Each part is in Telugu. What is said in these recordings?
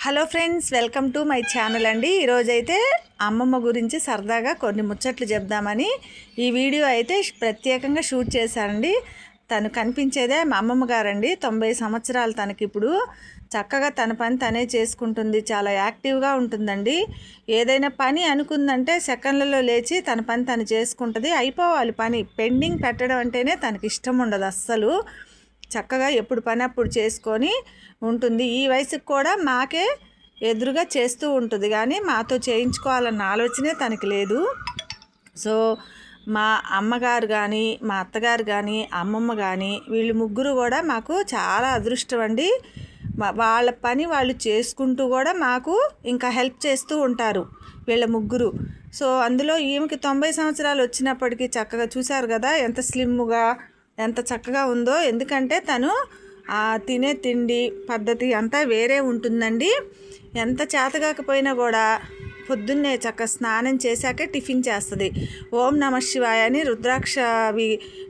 Hello friends, welcome to my channel అండి. ఈరోజైతే అమ్మమ్మ గురించి సరదాగా కొన్ని ముచ్చట్లు చెప్దామని ఈ వీడియో అయితే ప్రత్యేకంగా షూట్ చేశానండి. తను కనిపించేదే మా అమ్మమ్మ గారండి. 90 సంవత్సరాలు తనకి. ఇప్పుడు చక్కగా తన పని తనే చేసుకుంటుంది. చాలా యాక్టివ్గా ఉంటుందండి. ఏదైనా పని అనుకుందంటే సెకండ్లలో లేచి తన పని తను చేసుకుంటుంది. అయిపోవాలి పని. పెండింగ్ పెట్టడం అంటేనే తనకి ఇష్టం ఉండదు అస్సలు. చక్కగా ఎప్పుడు పని అప్పుడు చేసుకొని ఉంటుంది. ఈ వయసుకు కూడా మాకే ఎదురుగా చేస్తూ ఉంటుంది, కానీ మాతో చేయించుకోవాలన్న ఆలోచనే తనకి లేదు. సో మా అమ్మగారు కానీ, మా అత్తగారు కానీ, అమ్మమ్మ కానీ వీళ్ళు ముగ్గురు కూడా మాకు చాలా అదృష్టం అండి. వాళ్ళ పని వాళ్ళు చేసుకుంటూ కూడా మాకు ఇంకా హెల్ప్ చేస్తూ ఉంటారు వీళ్ళ ముగ్గురు. సో అందులో ఈమెకి 90 సంవత్సరాలు వచ్చినప్పటికీ చక్కగా చూశారు కదా ఎంత స్లిమ్గా ఎంత చక్కగా ఉందో. ఎందుకంటే తను తినే తిండి పద్ధతి అంతా వేరే ఉంటుందండి. ఎంత చేతగాకపోయినా కూడా పొద్దున్నే చక్కగా స్నానం చేశాకే టిఫిన్ చేస్తుంది. ఓం నమ శివాయ అని రుద్రాక్ష అవి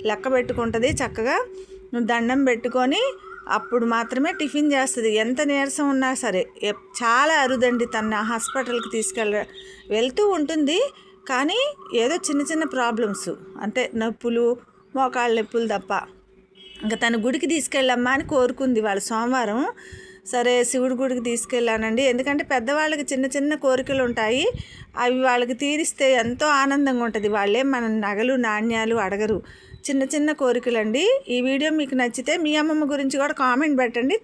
లెక్క పెట్టుకుంటుంది. చక్కగా దండం పెట్టుకొని అప్పుడు మాత్రమే టిఫిన్ చేస్తుంది. ఎంత నీరసం ఉన్నా సరే. చాలా అరుదండి తన హాస్పిటల్కి వెళ్తూ ఉంటుంది, కానీ ఏదో చిన్న చిన్న ప్రాబ్లమ్స్ అంటే నొప్పులు, మోకాళ్ళ నొప్పులు తప్ప. ఇంకా తన గుడికి తీసుకెళ్ళమ్మా అని కోరుకుంది వాళ్ళ సోమవారం. సరే శివుడి గుడికి తీసుకెళ్ళానండి. ఎందుకంటే పెద్దవాళ్ళకి చిన్న చిన్న కోరికలు ఉంటాయి, అవి వాళ్ళకి తీరిస్తే ఎంతో ఆనందంగా ఉంటుంది. వాళ్ళేం మన నగలు నాణ్యాలు అడగరు, చిన్న చిన్న కోరికలండి. ఈ వీడియో మీకు నచ్చితే మీ అమ్మమ్మ గురించి కూడా కామెంట్ పెట్టండి.